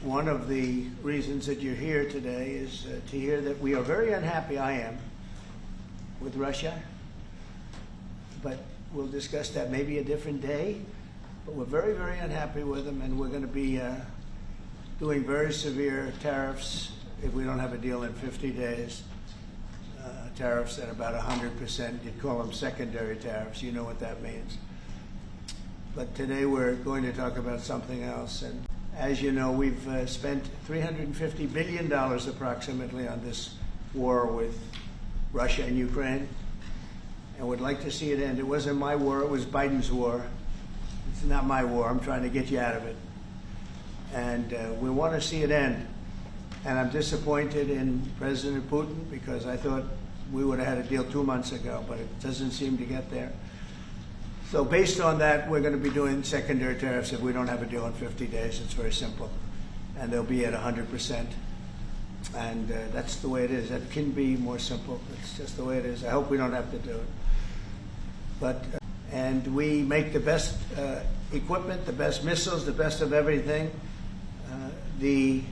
one of the reasons that you're here today is to hear that we are very unhappy, I am, with Russia. But we'll discuss that maybe a different day. But we're very, very unhappy with them, and we're going to be doing very severe tariffs if we don't have a deal in 50 days. Tariffs at about 100%. You'd call them secondary tariffs. You know what that means. But today we're going to talk about something else. And as you know, we've spent $350 billion approximately on this war with Russia and Ukraine, and would like to see it end. It wasn't my war, it was Biden's war. It's not my war. I'm trying to get you out of it. And we want to see it end. And I'm disappointed in President Putin because I thought we would have had a deal 2 months ago, but it doesn't seem to get there. So based on that, we're going to be doing secondary tariffs if we don't have a deal in 50 days. It's very simple. And they'll be at 100%. And that's the way it is. That can be more simple. It's just the way it is. I hope we don't have to do it. But and we make the best equipment, the best missiles, the best of everything. The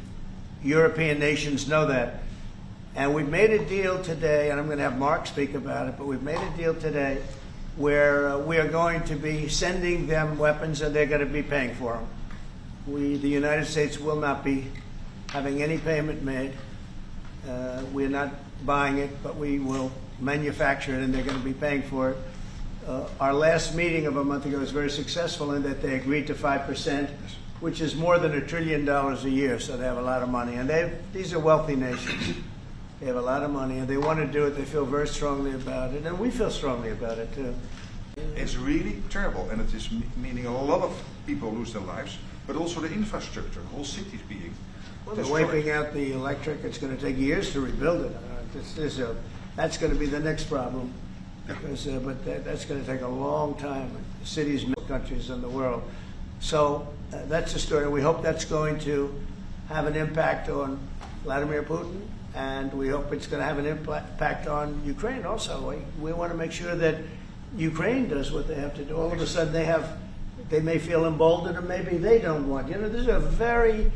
European nations know that. And we've made a deal today, and I'm going to have Mark speak about it, but we've made a deal today where we are going to be sending them weapons and they're going to be paying for them. The United States will not be having any payment made. We're not buying it, but we will manufacture it and they're going to be paying for it. Our last meeting of a month ago was very successful in that they agreed to 5%, which is more than $1 trillion a year, so they have a lot of money. And these are wealthy nations. They have a lot of money, and they want to do it. They feel very strongly about it, and we feel strongly about it, too. It's really terrible, and it is meaning a lot of people lose their lives, but also the infrastructure, whole cities being Well, they're wiping out the electric. It's going to take years to rebuild it. That's going to be the next problem. Because, but that's going to take a long time. Cities, countries in the world. So that's the story. We hope that's going to have an impact on Vladimir Putin, and we hope it's going to have an impact on Ukraine also. We want to make sure that Ukraine does what they have to do. All of a sudden they may feel emboldened, or maybe they don't want. You know, this is a very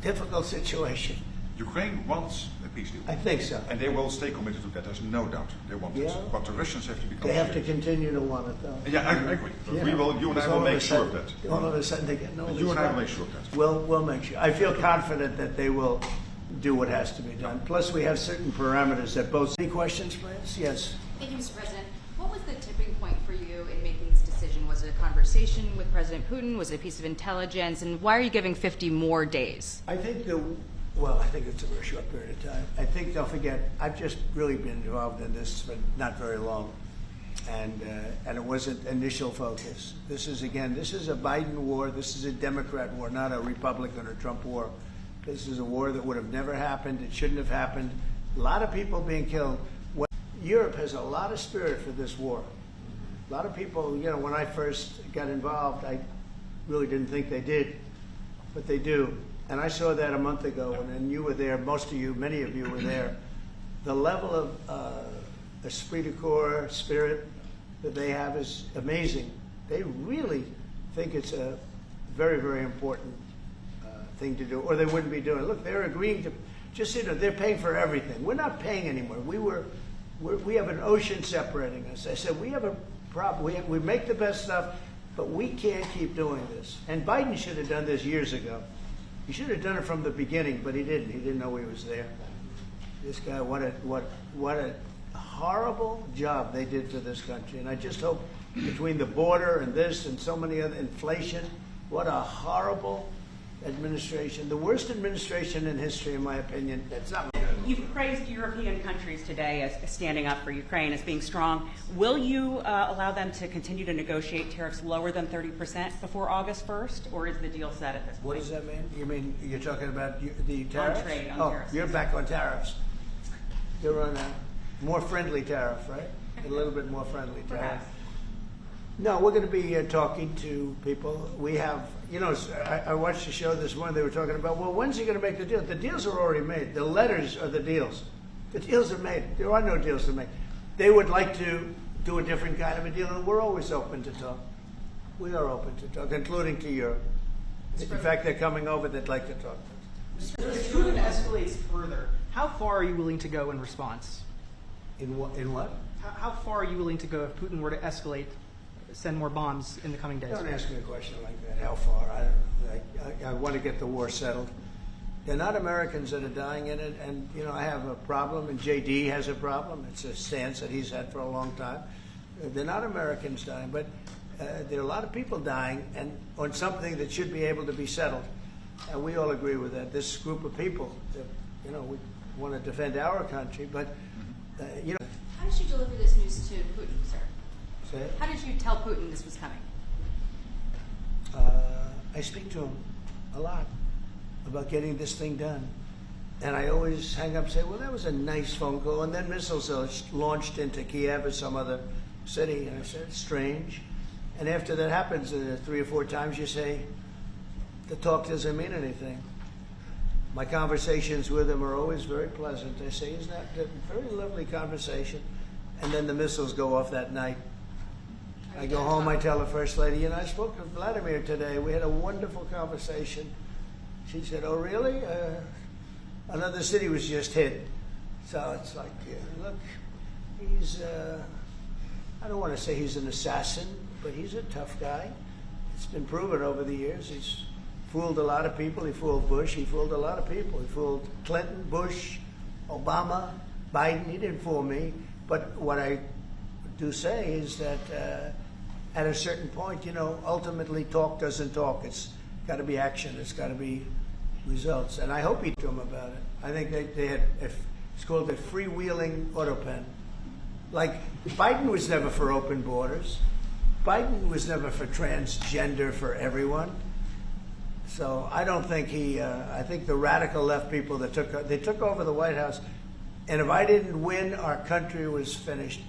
difficult situation. Ukraine wants a peace deal. I think so. And they will stay committed to that, there's no doubt. They want this. But the Russians have to become They have to continue to want it, though. Yeah, I agree. But you and I will make sure of that. All of a sudden they get no. You and I will make sure of that. We'll make sure. I feel confident that they will do what has to be done. Plus, we have certain parameters that both. Any questions, please? Yes. Thank you, Mr. President. What was the tipping point for you in making this decision? Was it a conversation with President Putin? Was it a piece of intelligence? And why are you giving 50 more days? I think I think it's a very short period of time. I think they'll forget. I've just really been involved in this for not very long, and it wasn't initial focus. This is a Biden war. This is a Democrat war, not a Republican or Trump war. This is a war that would have never happened. It shouldn't have happened. A lot of people being killed. Europe has a lot of spirit for this war. A lot of people, you know, when I first got involved, I really didn't think they did, but they do. And I saw that a month ago, and you were there. Most of you, many of you were there. The level of esprit de corps, spirit that they have is amazing. They really think it's a very, very important thing to do, or they wouldn't be doing it. Look, they're agreeing to, just you know, they're paying for everything. We're not paying anymore. We have an ocean separating us. I said, we have a problem. We make the best stuff, but we can't keep doing this. And Biden should have done this years ago. He should have done it from the beginning, but he didn't. He didn't know he was there. This guy, what a horrible job they did to this country. And I just hope between the border and this and so many other inflation, what a horrible administration. The worst administration in history, in my opinion. That's not. You've praised European countries today as standing up for Ukraine, as being strong. Will you allow them to continue to negotiate tariffs lower than 30% before August 1st, or is the deal set at this point? What does that mean? You mean you're talking about the tariffs? On trade, on tariffs. You're back on tariffs. You're on a more friendly tariff, right? A little bit more friendly tariff. Perhaps. No, we're going to be talking to people. We have, you know, I watched the show this morning. They were talking about, well, when's he going to make the deal? The deals are already made. The letters are the deals. The deals are made. There are no deals to make. They would like to do a different kind of a deal, and we're always open to talk. We are open to talk, including to Europe. In fact, they're coming over. They'd like to talk to us. If Putin escalates further, how far are you willing to go in response? In what? How far are you willing to go if Putin were to escalate, send more bombs in the coming days? Don't ask me a question like that. How far? I want to get the war settled. They're not Americans that are dying in it, and you know I have a problem, and JD has a problem. It's a stance that he's had for a long time. They're not Americans dying, but there are a lot of people dying, and on something that should be able to be settled. And we all agree with that. This group of people, you know, we want to defend our country, but you know. How did you deliver this news to Putin, sir? Say it? How did you tell Putin this was coming? I speak to him a lot about getting this thing done. And I always hang up and say, well, that was a nice phone call. And then missiles are launched into Kiev or some other city. And I said, it's strange. And after that happens 3 or 4 times, you say, the talk doesn't mean anything. My conversations with him are always very pleasant. I say, isn't that a very lovely conversation? And then the missiles go off that night. I go home, I tell the First Lady, you know, I spoke to Vladimir today. We had a wonderful conversation. She said, oh, really? Another city was just hit. So it's like, look, he's, I don't want to say he's an assassin, but he's a tough guy. It's been proven over the years. He's fooled a lot of people. He fooled Bush. He fooled a lot of people. He fooled Clinton, Bush, Obama, Biden. He didn't fool me. But what I do say is that at a certain point, you know, ultimately talk doesn't talk. It's got to be action. It's got to be results. And I hope he told them about it. I think they had, it's called a freewheeling auto pen. Like, Biden was never for open borders. Biden was never for transgender for everyone. So I don't think I think the radical left people that took over the White House, and if I didn't win, our country was finished.